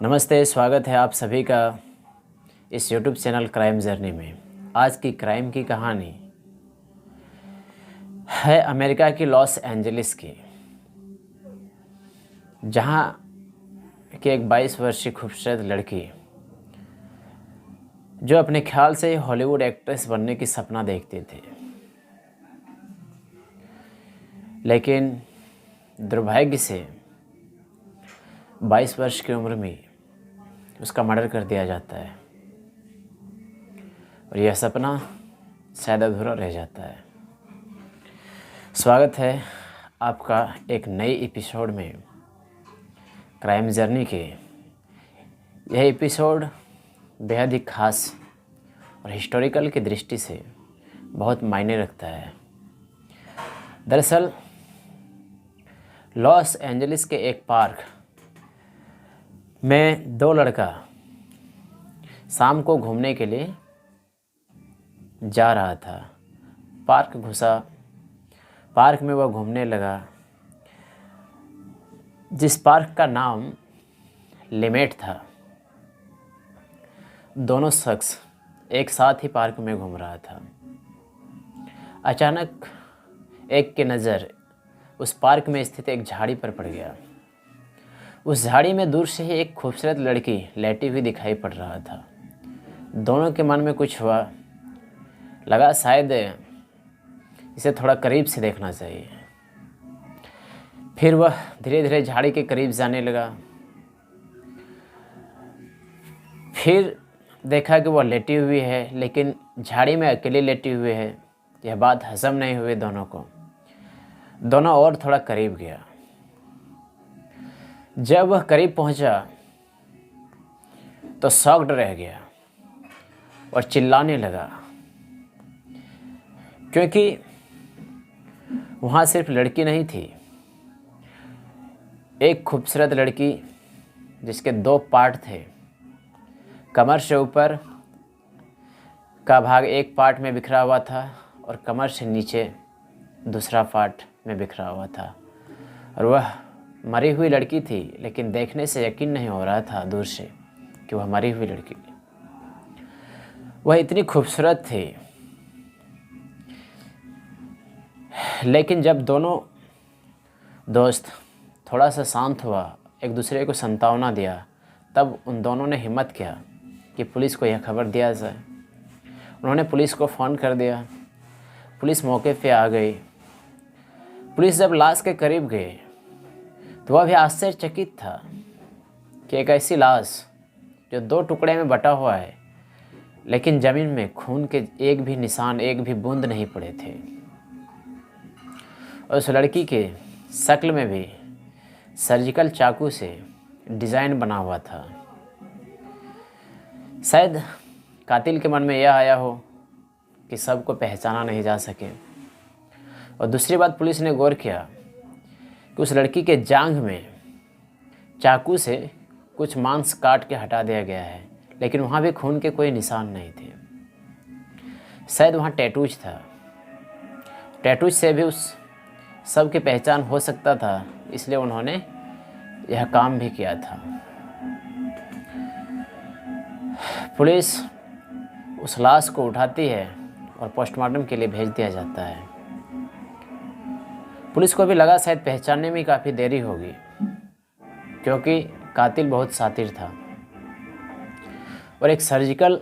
नमस्ते, स्वागत है आप सभी का इस YouTube चैनल क्राइम जर्नी में। आज की क्राइम की कहानी है अमेरिका की लॉस एंजलिस की, जहां की एक 22 वर्षीय खूबसूरत लड़की जो अपने ख्याल से हॉलीवुड एक्ट्रेस बनने की सपना देखती थी, लेकिन दुर्भाग्य से 22 वर्ष की उम्र में उसका मर्डर कर दिया जाता है और यह सपना शायद अधूरा रह जाता है। स्वागत है आपका एक नए एपिसोड में क्राइम जर्नी के। यह एपिसोड बेहद ही खास और हिस्टोरिकल की दृष्टि से बहुत मायने रखता है। दरअसल लॉस एंजलिस के एक पार्क में दो लड़का शाम को घूमने के लिए जा रहा था। पार्क घुसा, पार्क में वह घूमने लगा, जिस पार्क का नाम लिमेट था। दोनों शख्स एक साथ ही पार्क में घूम रहा था। अचानक एक की नज़र उस पार्क में स्थित एक झाड़ी पर पड़ गया। उस झाड़ी में दूर से ही एक खूबसूरत लड़की लेटी हुई दिखाई पड़ रहा था। दोनों के मन में कुछ हुआ, लगा शायद इसे थोड़ा करीब से देखना चाहिए। फिर वह धीरे धीरे झाड़ी के करीब जाने लगा। फिर देखा कि वह लेटी हुई है, लेकिन झाड़ी में अकेले लेटी हुई है। यह बात हजम नहीं हुई दोनों को। दोनों और थोड़ा करीब गया। जब वह करीब पहुंचा तो शॉक्ड रह गया और चिल्लाने लगा, क्योंकि वहाँ सिर्फ लड़की नहीं थी, एक खूबसूरत लड़की जिसके दो पार्ट थे। कमर से ऊपर का भाग एक पार्ट में बिखरा हुआ था और कमर से नीचे दूसरा पार्ट में बिखरा हुआ था। और वह मरी हुई लड़की थी, लेकिन देखने से यकीन नहीं हो रहा था दूर से कि वह मरी हुई लड़की। वह इतनी खूबसूरत थी, लेकिन जब दोनों दोस्त थोड़ा सा शांत हुआ, एक दूसरे को संतावना दिया, तब उन दोनों ने हिम्मत किया कि पुलिस को यह खबर दिया जाए। उन्होंने पुलिस को फ़ोन कर दिया। पुलिस मौके पे आ गई। पुलिस जब लाश के करीब गए तो वह भी आश्चर्यचकित था कि एक ऐसी लाश जो दो टुकड़े में बटा हुआ है, लेकिन ज़मीन में खून के एक भी निशान, एक भी बूंद नहीं पड़े थे। और उस लड़की के शक्ल में भी सर्जिकल चाकू से डिज़ाइन बना हुआ था। शायद कातिल के मन में यह आया हो कि सबको पहचाना नहीं जा सके। और दूसरी बात, पुलिस ने गौर किया कि उस लड़की के जांघ में चाकू से कुछ मांस काट के हटा दिया गया है, लेकिन वहाँ भी खून के कोई निशान नहीं थे। शायद वहाँ टैटूज था। टैटूज से भी उस सब की पहचान हो सकता था, इसलिए उन्होंने यह काम भी किया था। पुलिस उस लाश को उठाती है और पोस्टमार्टम के लिए भेज दिया जाता है। पुलिस को भी लगा शायद पहचानने में काफ़ी देरी होगी, क्योंकि कातिल बहुत शातिर था और एक सर्जिकल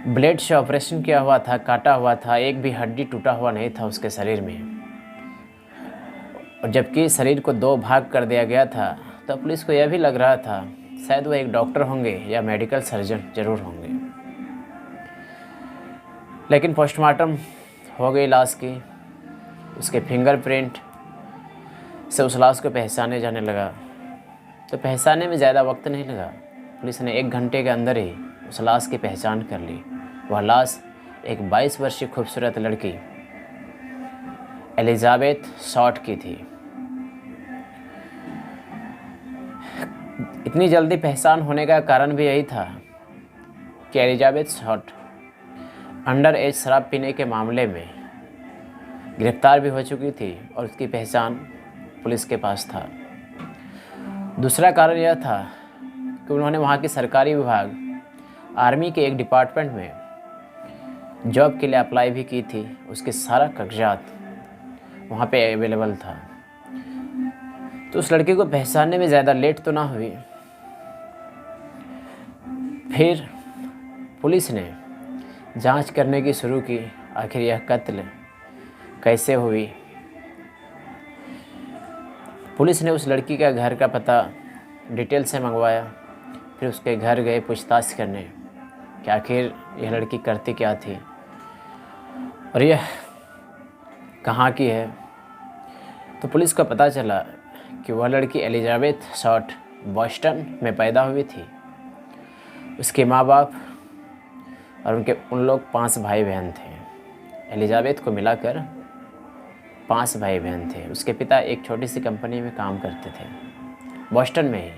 ब्लेड से ऑपरेशन किया हुआ था, काटा हुआ था, एक भी हड्डी टूटा हुआ नहीं था उसके शरीर में। और जबकि शरीर को दो भाग कर दिया गया था, तो पुलिस को यह भी लग रहा था शायद वो एक डॉक्टर होंगे या मेडिकल सर्जन जरूर होंगे। लेकिन पोस्टमार्टम हो गई लाश की। उसके फिंगरप्रिंट से उस लाश को पहचाने जाने लगा। तो पहचानने में ज़्यादा वक्त नहीं लगा। पुलिस ने 1 घंटे के अंदर ही उस लाश की पहचान कर ली। वह लाश एक 22 वर्षीय खूबसूरत लड़की एलिजाबेथ शॉर्ट की थी। इतनी जल्दी पहचान होने का कारण भी यही था कि एलिजाबेथ शॉर्ट अंडर एज शराब पीने के मामले में गिरफ्तार भी हो चुकी थी और उसकी पहचान पुलिस के पास था। दूसरा कारण यह था कि उन्होंने वहाँ के सरकारी विभाग आर्मी के एक डिपार्टमेंट में जॉब के लिए अप्लाई भी की थी। उसके सारा कागजात वहाँ पे अवेलेबल था। तो उस लड़के को पहचानने में ज़्यादा लेट तो ना हुई। फिर पुलिस ने जांच करने की शुरू की, आखिर यह कत्ल कैसे हुई। पुलिस ने उस लड़की का घर का पता डिटेल से मंगवाया। फिर उसके घर गए पूछताछ करने कि आखिर यह लड़की करती क्या थी और यह कहाँ की है। तो पुलिस को पता चला कि वह लड़की एलिजाबेथ शॉर्ट बॉस्टन में पैदा हुई थी। उसके माँ बाप और उन लोग 5 भाई बहन थे। एलिजाबेथ को मिलाकर 5 भाई बहन थे। उसके पिता एक छोटी सी कंपनी में काम करते थे बॉस्टन में ही,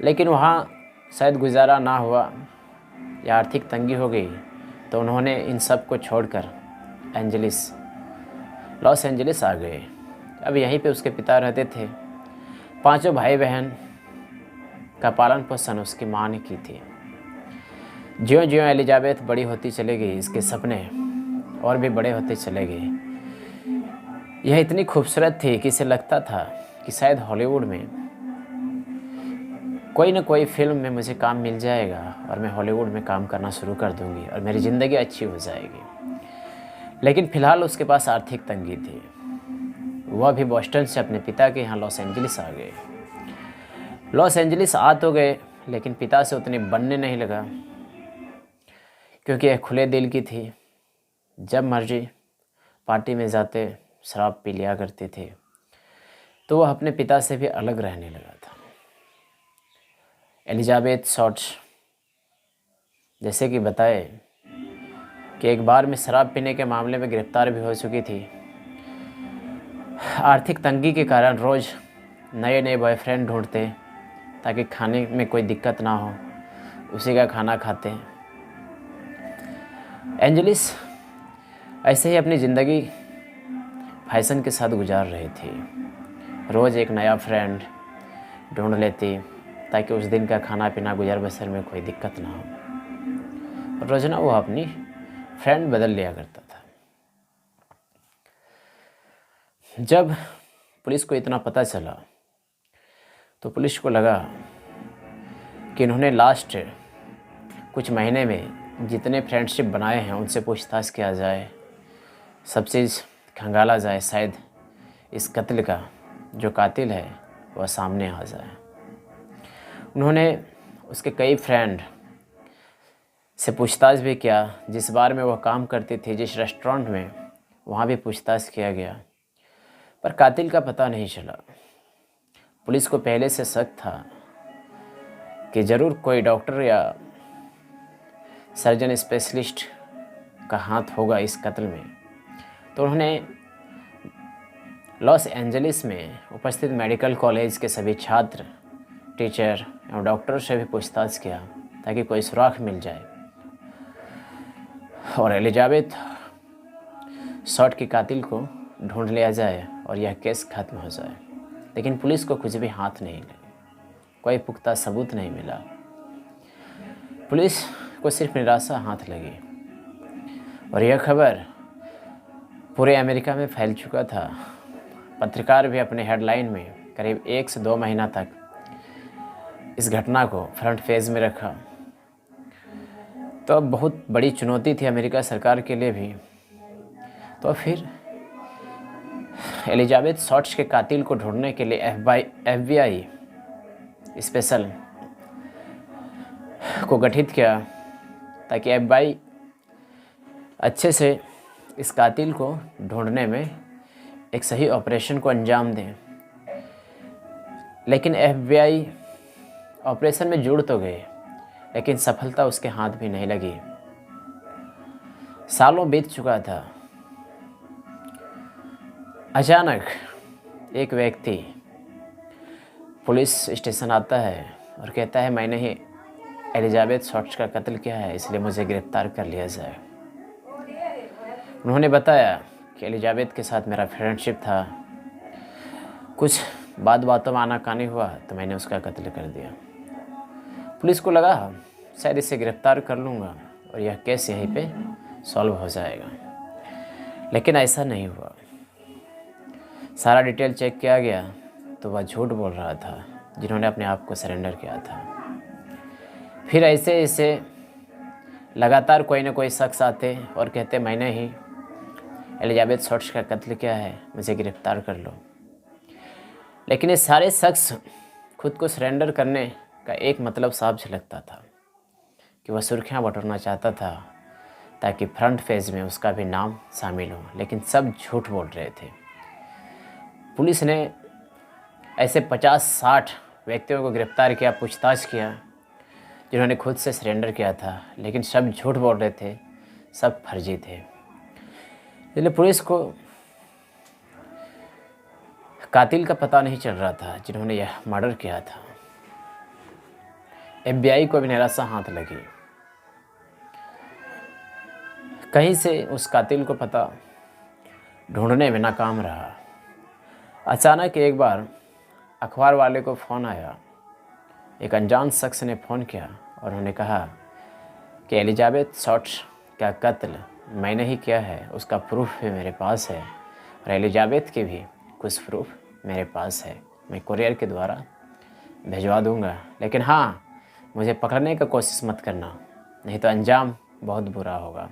लेकिन वहाँ शायद गुजारा ना हुआ या आर्थिक तंगी हो गई, तो उन्होंने इन सब को छोड़कर लॉस एंजलिस आ गए। अब यहीं पे उसके पिता रहते थे। 5 भाई बहन का पालन पोषण उसकी माँ ने की थी। ज्यों ज्यों एलिजाबेथ बड़ी होती चली गई, इसके सपने और भी बड़े होते चले गए। यह इतनी खूबसूरत थी कि इसे लगता था कि शायद हॉलीवुड में कोई न कोई फिल्म में मुझे काम मिल जाएगा और मैं हॉलीवुड में काम करना शुरू कर दूंगी और मेरी ज़िंदगी अच्छी हो जाएगी। लेकिन फ़िलहाल उसके पास आर्थिक तंगी थी। वह भी बॉस्टन से अपने पिता के यहाँ लॉस एंजलिस आ गए। लॉस एंजलिस आ तो गए, लेकिन पिता से उतने बनने नहीं लगा, क्योंकि यह खुले दिल की थी। जब मर्जी पार्टी में जाते शराब पी लिया करते थे। तो वह अपने पिता से भी अलग रहने लगा था। एलिजाबेथ शॉर्ट जैसे कि बताए कि एक बार में शराब पीने के मामले में गिरफ्तार भी हो चुकी थी। आर्थिक तंगी के कारण रोज़ नए नए बॉयफ्रेंड ढूंढते ताकि खाने में कोई दिक्कत ना हो, उसी का खाना खाते। एंजलिस ऐसे ही अपनी ज़िंदगी फैशन के साथ गुजार रही थी। रोज़ एक नया फ्रेंड ढूंढ लेती ताकि उस दिन का खाना पीना गुजर बसर में कोई दिक्कत ना हो। रोज़ाना वो अपनी फ्रेंड बदल लिया करता था। जब पुलिस को इतना पता चला तो पुलिस को लगा कि इन्होंने लास्ट कुछ महीने में जितने फ्रेंडशिप बनाए हैं उनसे पूछताछ किया जाए, सब चीज़ खंगाला जाए, शायद इस कत्ल का जो कातिल है वह सामने आ जाए। उन्होंने उसके कई फ्रेंड से पूछताछ भी किया। जिस बार में वह काम करती थी, जिस रेस्टोरेंट में, वहाँ भी पूछताछ किया गया, पर कातिल का पता नहीं चला। पुलिस को पहले से शक था कि ज़रूर कोई डॉक्टर या सर्जन स्पेशलिस्ट का हाथ होगा इस कत्ल में। तो उन्होंने लॉस एंजलिस में उपस्थित मेडिकल कॉलेज के सभी छात्र, टीचर एवं डॉक्टर से भी पूछताछ किया ताकि कोई सुराग मिल जाए और एलिजाबेथ शॉर्ट की कातिल को ढूंढ लिया जाए और यह केस खत्म हो जाए। लेकिन पुलिस को कुछ भी हाथ नहीं लगे, कोई पुख्ता सबूत नहीं मिला। पुलिस को सिर्फ निराशा हाथ लगी और यह खबर पूरे अमेरिका में फैल चुका था। पत्रकार भी अपने हेडलाइन में करीब 1 से 2 महीना तक इस घटना को फ्रंट पेज में रखा। तो अब बहुत बड़ी चुनौती थी अमेरिका सरकार के लिए भी। तो फिर एलिजाबेथ शॉर्ट्स के कातिल को ढूंढने के लिए FBI स्पेशल को गठित किया ताकि FBI अच्छे से इस कातिल को ढूंढने में एक सही ऑपरेशन को अंजाम दें। लेकिन FBI ऑपरेशन में जुड़ तो गए, लेकिन सफलता उसके हाथ भी नहीं लगी। सालों बीत चुका था। अचानक एक व्यक्ति पुलिस स्टेशन आता है और कहता है, मैंने ही एलिजाबेथ शॉर्ट्स का कत्ल किया है, इसलिए मुझे गिरफ्तार कर लिया जाए। उन्होंने बताया कि एलिजाबेथ के साथ मेरा फ्रेंडशिप था, कुछ बातों में आनाकानी हुआ तो मैंने उसका कत्ल कर दिया। पुलिस को लगा शायद इसे गिरफ्तार कर लूँगा और यह केस यहीं पे सॉल्व हो जाएगा, लेकिन ऐसा नहीं हुआ। सारा डिटेल चेक किया गया तो वह झूठ बोल रहा था जिन्होंने अपने आप को सरेंडर किया था। फिर ऐसे ऐसे लगातार कोई ना कोई शख्स आते और कहते मैंने ही एलिजाबेथ शॉर्ट्स का कत्ल किया है, मुझे गिरफ्तार कर लो। लेकिन ये सारे शख्स खुद को सरेंडर करने का एक मतलब साफ झलकता था कि वह सुर्खियाँ बटोरना चाहता था ताकि फ्रंट पेज में उसका भी नाम शामिल हो, लेकिन सब झूठ बोल रहे थे। पुलिस ने ऐसे 50-60 व्यक्तियों को गिरफ्तार किया, पूछताछ किया, जिन्होंने खुद से सरेंडर किया था, लेकिन सब झूठ बोल रहे थे, सब फर्जी थे। इसलिए पुलिस को कातिल का पता नहीं चल रहा था जिन्होंने यह मर्डर किया था। FBI को भी निराशा हाथ लगी। कहीं से उस कातिल को पता ढूंढने में नाकाम रहा। अचानक एक बार अखबार वाले को फ़ोन आया। एक अनजान शख्स ने फ़ोन किया और उन्होंने कहा कि एलिजाबेथ शॉर्ट्स का कत्ल मैंने ही किया है, उसका प्रूफ भी मेरे पास है और एलिजाबेथ के भी कुछ प्रूफ मेरे पास है, मैं कुरियर के द्वारा भिजवा दूंगा, लेकिन हाँ मुझे पकड़ने का कोशिश मत करना, नहीं तो अंजाम बहुत बुरा होगा।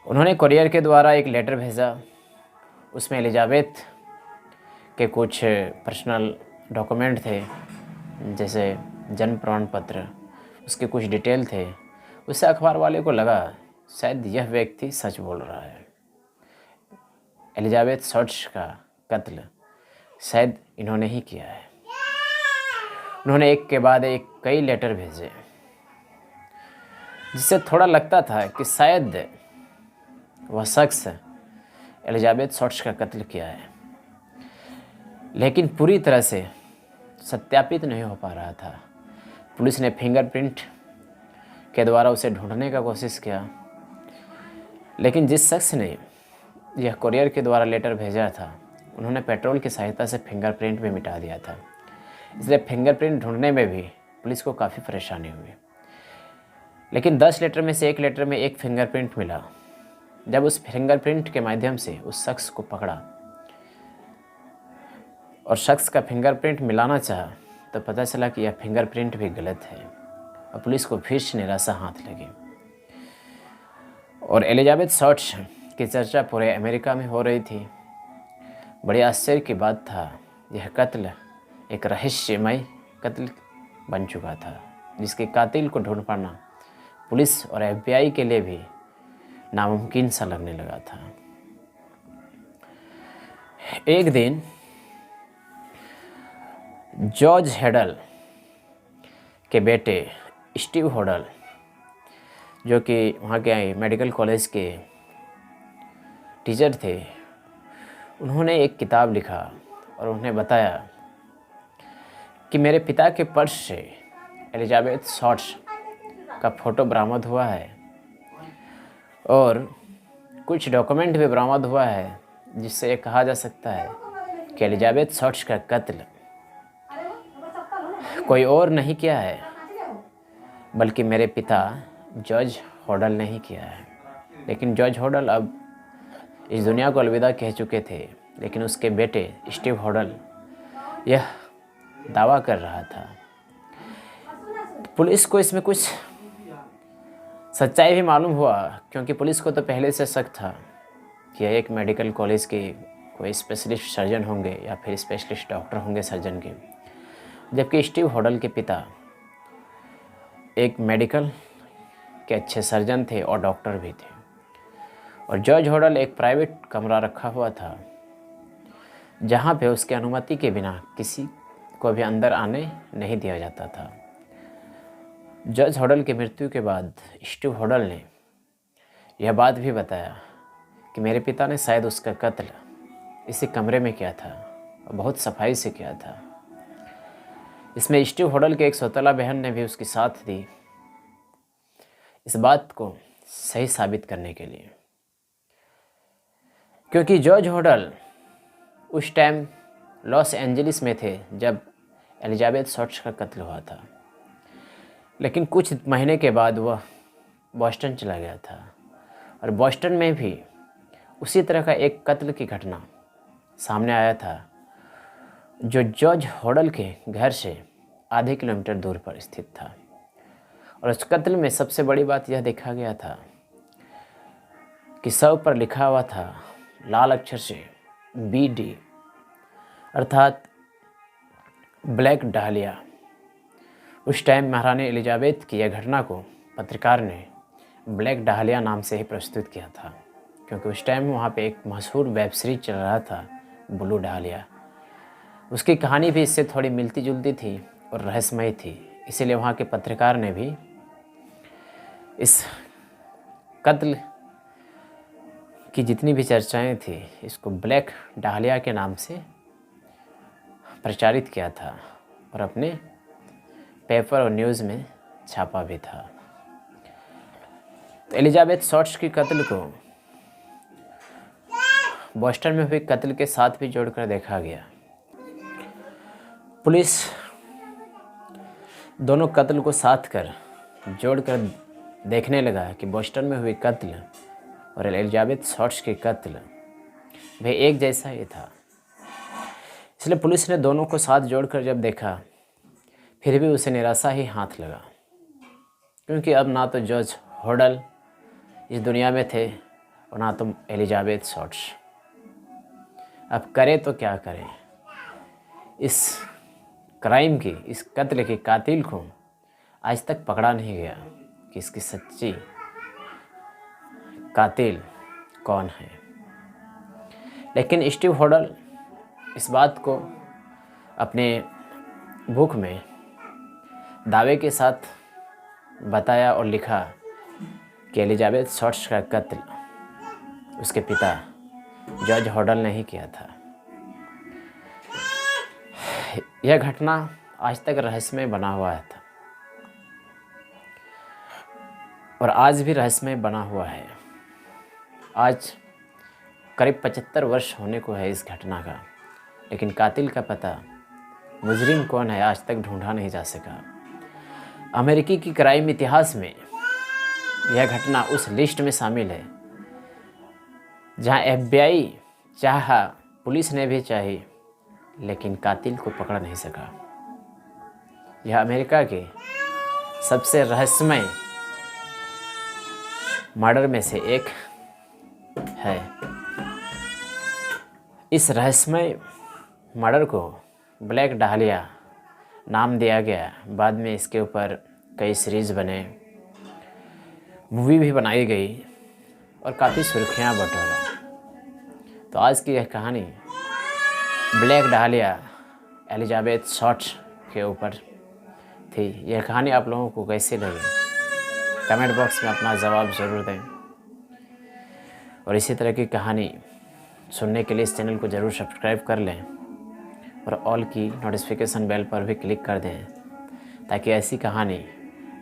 उन्होंने कुरियर के द्वारा एक लेटर भेजा। उसमें एलिजाबेथ के कुछ पर्सनल डॉक्यूमेंट थे, जैसे जन्म प्रमाण पत्र, उसके कुछ डिटेल थे। उससे अखबार वाले को लगा शायद यह व्यक्ति सच बोल रहा है, एलिजाबेथ शॉर्ट्स का कत्ल शायद इन्होंने ही किया है। उन्होंने एक के बाद एक कई लेटर भेजे, जिससे थोड़ा लगता था कि शायद वह शख्स एलिजाबेथ शॉर्ट्स का कत्ल किया है, लेकिन पूरी तरह से सत्यापित नहीं हो पा रहा था। पुलिस ने फिंगरप्रिंट के द्वारा उसे ढूंढने का कोशिश किया, लेकिन जिस शख्स ने यह कुरियर के द्वारा लेटर भेजा था उन्होंने पेट्रोल की सहायता से फिंगरप्रिंट भी मिटा दिया था। इसलिए फिंगरप्रिंट ढूंढने में भी पुलिस को काफ़ी परेशानी हुई। लेकिन 10 लेटर में से एक लेटर में एक फिंगरप्रिंट मिला। जब उस फिंगरप्रिंट के माध्यम से उस शख्स को पकड़ा और शख्स का फिंगरप्रिंट मिलाना चाहा तो पता चला कि यह फिंगरप्रिंट भी गलत है और पुलिस को फिर से निराशा हाथ लगी। और एलिजाबेथ शॉर्ट्स की चर्चा पूरे अमेरिका में हो रही थी। बड़े आश्चर्य की बात था, यह कत्ल एक रहस्यमय कत्ल बन चुका था, जिसके कातिल को ढूंढ पाना पुलिस और FBI के लिए भी नामुमकिन सा लगने लगा था। एक दिन जॉर्ज हेडल के बेटे स्टीव होडल, जो कि वहाँ के मेडिकल कॉलेज के टीचर थे, उन्होंने एक किताब लिखा और उन्हें बताया कि मेरे पिता के पर्स से एलिजाबेथ शॉर्ट्स का फ़ोटो बरामद हुआ है और कुछ डॉक्यूमेंट भी बरामद हुआ है, जिससे ये कहा जा सकता है कि एलिजाबेथ शॉर्ट्स का कत्ल कोई और नहीं किया है बल्कि मेरे पिता जॉर्ज होडल ने ही किया है। लेकिन जॉर्ज होडल अब इस दुनिया को अलविदा कह चुके थे, लेकिन उसके बेटे स्टीव होडल यह दावा कर रहा था। पुलिस को इसमें कुछ सच्चाई भी मालूम हुआ, क्योंकि पुलिस को तो पहले से शक था कि यह एक मेडिकल कॉलेज के कोई स्पेशलिस्ट सर्जन होंगे या फिर स्पेशलिस्ट डॉक्टर होंगे सर्जन के, जबकि स्टीव होडल के पिता एक मेडिकल के अच्छे सर्जन थे और डॉक्टर भी थे। और जॉर्ज होडल एक प्राइवेट कमरा रखा हुआ था, जहाँ पे उसके अनुमति के बिना किसी को भी अंदर आने नहीं दिया जाता था। जॉर्ज होडल की मृत्यु के बाद स्टीव होडल ने यह बात भी बताया कि मेरे पिता ने शायद उसका कत्ल इसी कमरे में किया था और बहुत सफाई से किया था। इसमें स्टीव होडल के एक सौतेला बहन ने भी उसकी साथ दी, इस बात को सही साबित करने के लिए, क्योंकि जॉर्ज होडल उस टाइम लॉस एंजलिस में थे जब एलिजाबेथ शॉर्ट्स का कत्ल हुआ था। लेकिन कुछ महीने के बाद वह बॉस्टन चला गया था और बॉस्टन में भी उसी तरह का एक कत्ल की घटना सामने आया था जो जॉर्ज हॉडल के घर से आधे किलोमीटर दूर पर स्थित था। और उस कत्ल में सबसे बड़ी बात यह देखा गया था कि शव पर लिखा हुआ था लाल अक्षर से BD अर्थात ब्लैक डालिया। उस टाइम महारानी एलिजाबेथ की यह घटना को पत्रकार ने ब्लैक डालिया नाम से ही प्रस्तुत किया था, क्योंकि उस टाइम वहाँ पे एक मशहूर वेब सीरीज चल रहा था ब्लू डालिया। उसकी कहानी भी इससे थोड़ी मिलती जुलती थी और रहस्यमयी थी, इसीलिए वहाँ के पत्रकार ने भी इस कत्ल की जितनी भी चर्चाएं थी इसको ब्लैक डालिया के नाम से प्रचारित किया था और अपने पेपर और न्यूज़ में छापा भी था। तो एलिजाबेथ शॉर्ट्स की कत्ल को बॉस्टन में हुए कत्ल के साथ भी जोड़कर देखा गया। पुलिस दोनों कत्ल को साथ कर जोड़कर देखने लगा कि बॉस्टन में हुई कत्ल और एलिजाबेथ शॉर्ट्स के कत्ल वे एक जैसा ही था। इसलिए पुलिस ने दोनों को साथ जोड़कर जब देखा फिर भी उसे निराशा ही हाथ लगा, क्योंकि अब ना तो जॉर्ज हॉडल इस दुनिया में थे और ना तो एलिजाबेथ शॉर्ट्स। अब करे तो क्या करें। इस क्राइम की, इस कत्ल के कातिल को आज तक पकड़ा नहीं गया कि इसकी सच्ची कातिल कौन है। लेकिन स्टीव हॉडल इस बात को अपने बुक में दावे के साथ बताया और लिखा कि एलिजाबेथ शॉर्ट्स का कत्ल उसके पिता जॉर्ज हॉडल ने ही किया था। यह घटना आज तक रहस्यमय बना हुआ था और आज भी रहस्यमय बना हुआ है। आज करीब 75 वर्ष होने को है इस घटना का, लेकिन कातिल का पता, मुजरिम कौन है, आज तक ढूंढा नहीं जा सका। अमेरिकी की क्राइम इतिहास में यह घटना उस लिस्ट में शामिल है जहां FBI चाहा, पुलिस ने भी चाही, लेकिन कातिल को पकड़ नहीं सका। यह अमेरिका के सबसे रहस्यमय मर्डर में से एक है। इस रहस्यमय मर्डर को ब्लैक डालिया नाम दिया गया। बाद में इसके ऊपर कई सीरीज़ बने, मूवी भी बनाई गई और काफ़ी सुर्खियाँ बटोरा। तो आज की यह कहानी ब्लैक डालिया एलिजाबेथ शॉर्ट्स के ऊपर थी। यह कहानी आप लोगों को कैसी लगी कमेंट बॉक्स में अपना जवाब ज़रूर दें और इसी तरह की कहानी सुनने के लिए इस चैनल को ज़रूर सब्सक्राइब कर लें और ऑल की नोटिफिकेशन बेल पर भी क्लिक कर दें ताकि ऐसी कहानी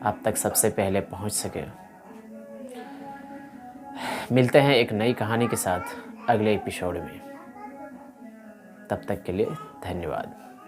आप तक सबसे पहले पहुंच सके। मिलते हैं एक नई कहानी के साथ अगले एपिसोड में। तब तक के लिए धन्यवाद।